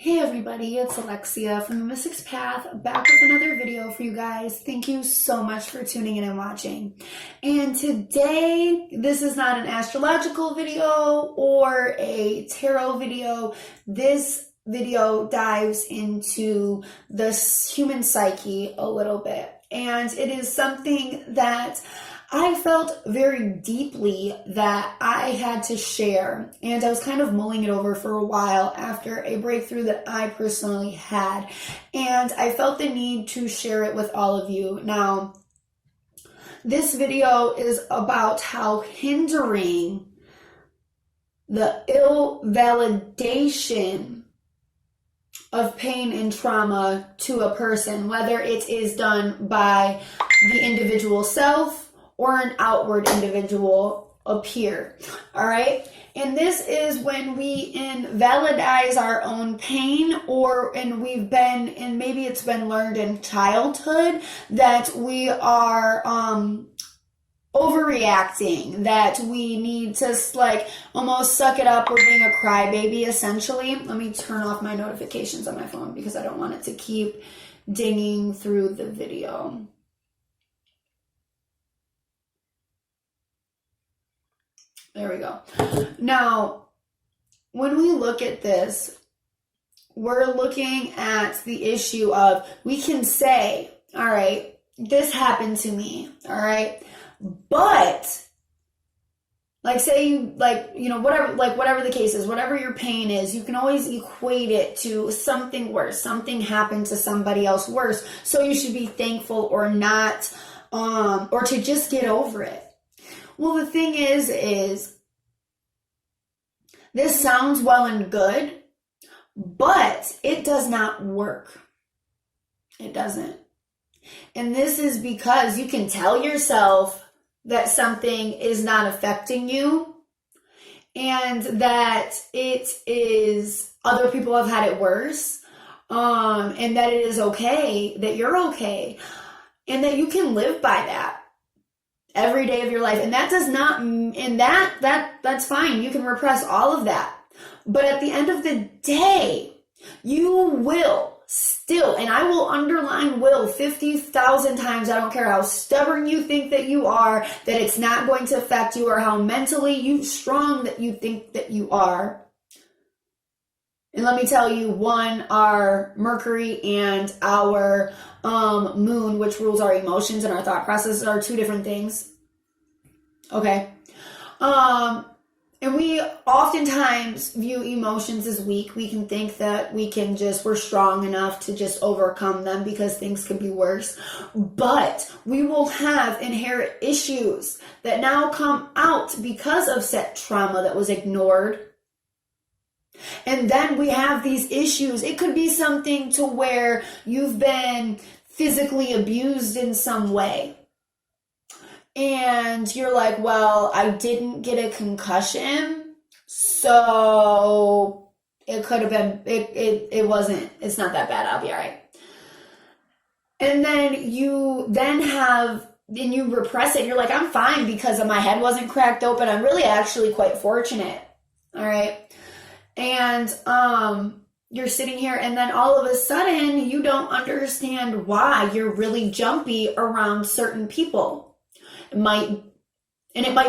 Hey everybody, it's Alexia from the Amysticspath, back with another video for you guys. Thank you so much for tuning in and watching. And today, this is not an astrological video or a tarot video. This video dives into the human psyche a little bit. And it is something that I felt very deeply that I had to share, and I was kind of mulling it over for a while after a breakthrough that I personally had, and I felt the need to share it with all of you. Now, this video is about how hindering the invalidation of pain and trauma to a person, whether it is done by the individual self or an outward individual appear. All right. And this is when we invalidize our own pain, and maybe it's been learned in childhood that we are overreacting, that we need to almost suck it up. We're being a crybaby essentially. Let me turn off my notifications on my phone because I don't want it to keep dinging through the video. There we go. Now, when we look at this, we're looking at the issue of, we can say, all right, this happened to me, all right, but whatever the case is, whatever your pain is, you can always equate it to something worse. Something happened to somebody else worse, so you should be thankful or not, or to just get over it. Well, the thing is this sounds well and good, but it does not work. It doesn't. And this is because you can tell yourself that something is not affecting you and that it is, other people have had it worse, and that it is okay, that you're okay, and that you can live by that every day of your life. And that does not, and that's fine. You can repress all of that. But at the end of the day, you will still, and I will underline will 50,000 times, I don't care how stubborn you think that you are, that it's not going to affect you, or how mentally strong that you think that you are. And let me tell you, our Mercury and our moon, which rules our emotions and our thought processes, are two different things. Okay. And we oftentimes view emotions as weak. We can think that we're strong enough to just overcome them because things can be worse. But we will have inherent issues that now come out because of set trauma that was ignored. And then we have these issues. It could be something to where you've been physically abused in some way. And you're like, well, I didn't get a concussion, so it could have been, it's not that bad. I'll be all right. And then you repress it. You're like, I'm fine because my head wasn't cracked open. I'm really actually quite fortunate. All right. And you're sitting here, and then all of a sudden you don't understand why you're really jumpy around certain people. It might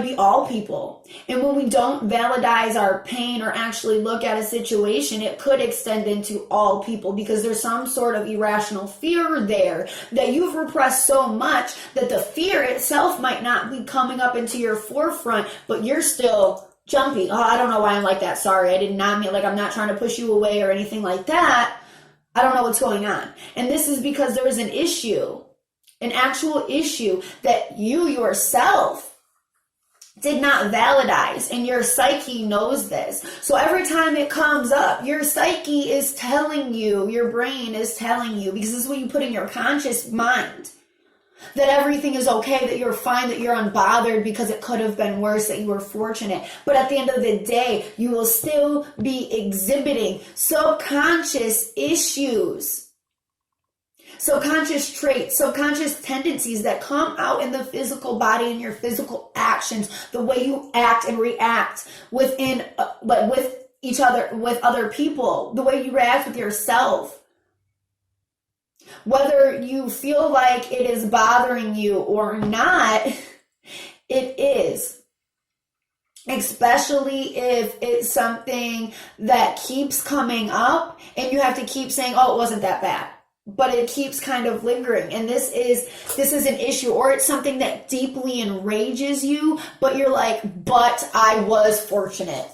be all people. And when we don't validate our pain or actually look at a situation, it could extend into all people because there's some sort of irrational fear there that you've repressed so much that the fear itself might not be coming up into your forefront, but you're still jumpy. Oh, I don't know why I'm like that. Sorry, I did not mean, I'm not trying to push you away or anything like that. I don't know what's going on. And this is because there is an issue, an actual issue that you yourself did not validate, and your psyche knows this. So every time it comes up, your psyche is telling you, your brain is telling you, because this is what you put in your conscious mind, that everything is okay, that you're fine, that you're unbothered because it could have been worse, that you were fortunate. But at the end of the day, you will still be exhibiting subconscious issues, subconscious traits, subconscious tendencies that come out in the physical body and your physical actions, the way you act and react with with other people, the way you react with yourself. Whether you feel like it is bothering you or not, it is. Especially if it's something that keeps coming up and you have to keep saying, oh, it wasn't that bad. But it keeps kind of lingering. And this is an issue, or it's something that deeply enrages you, but you're like, but I was fortunate.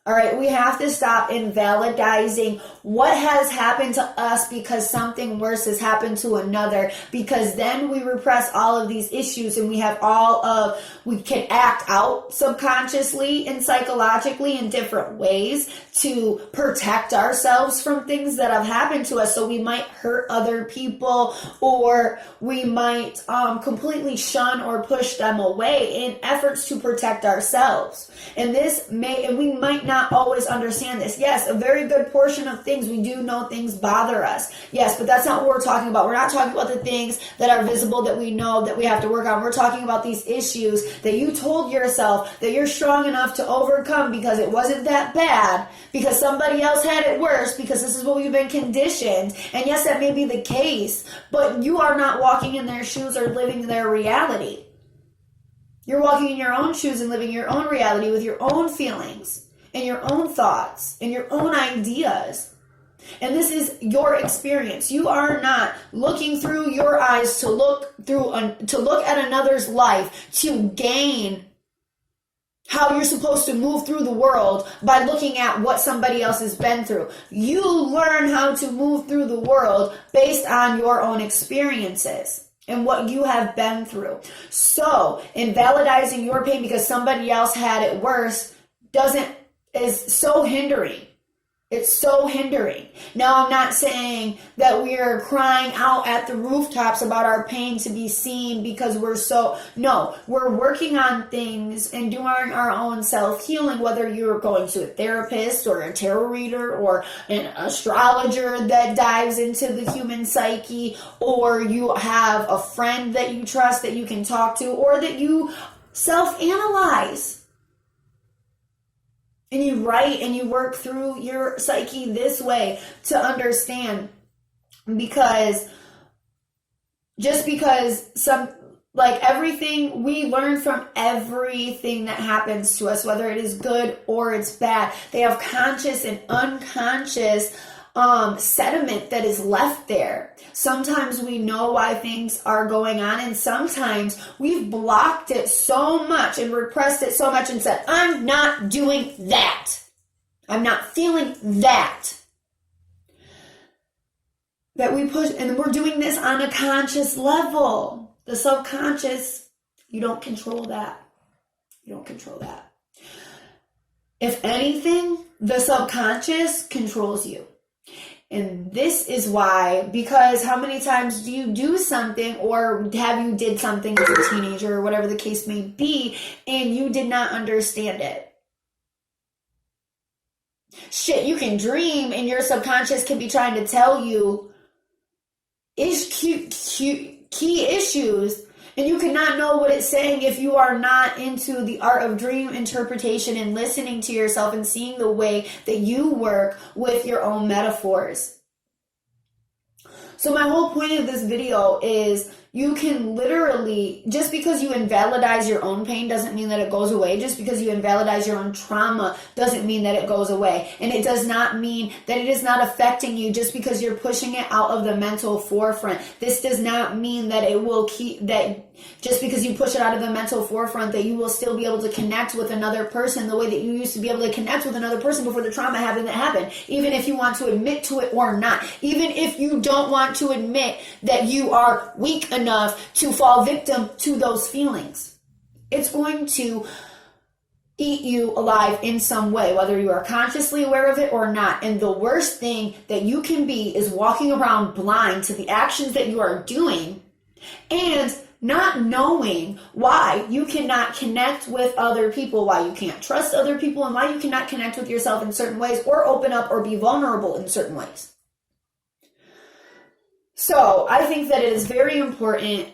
All right, we have to stop invalidizing what has happened to us because something worse has happened to another, because then we repress all of these issues and we can act out subconsciously and psychologically in different ways to protect ourselves from things that have happened to us. So we might hurt other people, or we might completely shun or push them away in efforts to protect ourselves. And we might not always understand this. Yes, a very good portion of things, we do know things bother us. Yes, but that's not what we're talking about. We're not talking about the things that are visible that we know that we have to work on. We're talking about these issues that you told yourself that you're strong enough to overcome because it wasn't that bad, because somebody else had it worse, because this is what we've been conditioned. And yes, that may be the case, but you are not walking in their shoes or living their reality. You're walking in your own shoes and living your own reality with your own feelings and your own thoughts and your own ideas. And this is your experience. You are not looking through your eyes to look at another's life to gain how you're supposed to move through the world by looking at what somebody else has been through. You learn how to move through the world based on your own experiences and what you have been through. So, invalidizing your pain because somebody else had it worse is so hindering. It's so hindering. Now, I'm not saying that we are crying out at the rooftops about our pain to be seen because no, we're working on things and doing our own self-healing, whether you're going to a therapist or a tarot reader or an astrologer that dives into the human psyche, or you have a friend that you trust that you can talk to, or that you self-analyze. And you write and you work through your psyche this way to understand, because everything we learn from everything that happens to us, whether it is good or it's bad, they have conscious and unconscious sediment that is left there. Sometimes we know why things are going on, and sometimes we've blocked it so much and repressed it so much and said, I'm not doing that. I'm not feeling that. That we push, and we're doing this on a conscious level. The subconscious, you don't control that. You don't control that. If anything, the subconscious controls you. And this is why, because how many times do you do something, or have you did something as a teenager or whatever the case may be, and you did not understand it? Shit, you can dream and your subconscious can be trying to tell you key issues, and you cannot know what it's saying if you are not into the art of dream interpretation and listening to yourself and seeing the way that you work with your own metaphors. So my whole point of this video is, you can literally, just because you invalidize your own pain doesn't mean that it goes away. Just because you invalidize your own trauma doesn't mean that it goes away. And it does not mean that it is not affecting you just because you're pushing it out of the mental forefront. This does not mean that it will just because you push it out of the mental forefront, that you will still be able to connect with another person the way that you used to be able to connect with another person before the trauma happened, even if you want to admit to it or not. Even if you don't want to admit that you are weak enough to fall victim to those feelings. It's going to eat you alive in some way, whether you are consciously aware of it or not. And the worst thing that you can be is walking around blind to the actions that you are doing and not knowing why you cannot connect with other people, why you can't trust other people, and why you cannot connect with yourself in certain ways, or open up or be vulnerable in certain ways. So I think that it is very important,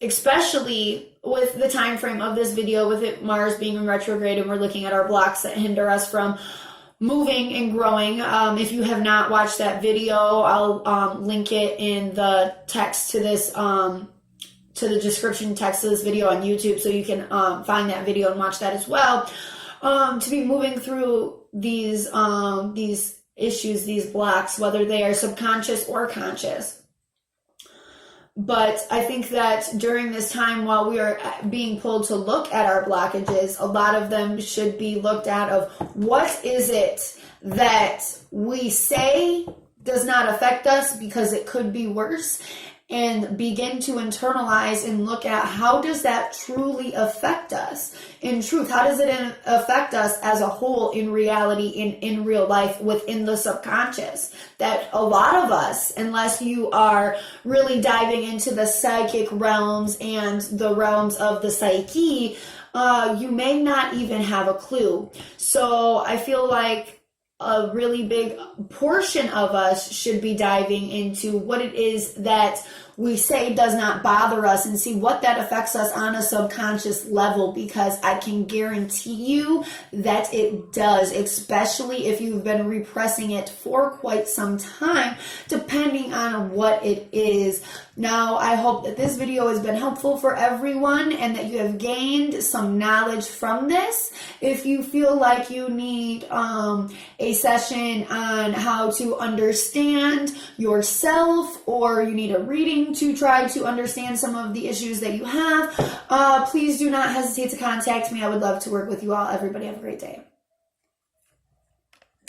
especially with the time frame of this video, with it Mars being in retrograde, and we're looking at our blocks that hinder us from moving and growing. If you have not watched that video, I'll link it in the text to this, to the description text of this video on YouTube, so you can find that video and watch that as well. To be moving through these issues, these blocks, whether they are subconscious or conscious. But I think that during this time, while we are being pulled to look at our blockages, a lot of them should be looked at of what is it that we say does not affect us because it could be worse, and begin to internalize and look at how does that truly affect us in truth? How does it affect us as a whole in reality, in real life, within the subconscious? That a lot of us, unless you are really diving into the psychic realms and the realms of the psyche, you may not even have a clue. So I feel like a really big portion of us should be diving into what it is that we say does not bother us and see what that affects us on a subconscious level, because I can guarantee you that it does, especially if you've been repressing it for quite some time, depending on what it is. Now, I hope that this video has been helpful for everyone and that you have gained some knowledge from this. If you feel like you need a session on how to understand yourself, or you need a reading to try to understand some of the issues that you have, please do not hesitate to contact me. I would love to work with you all. Everybody have a great day.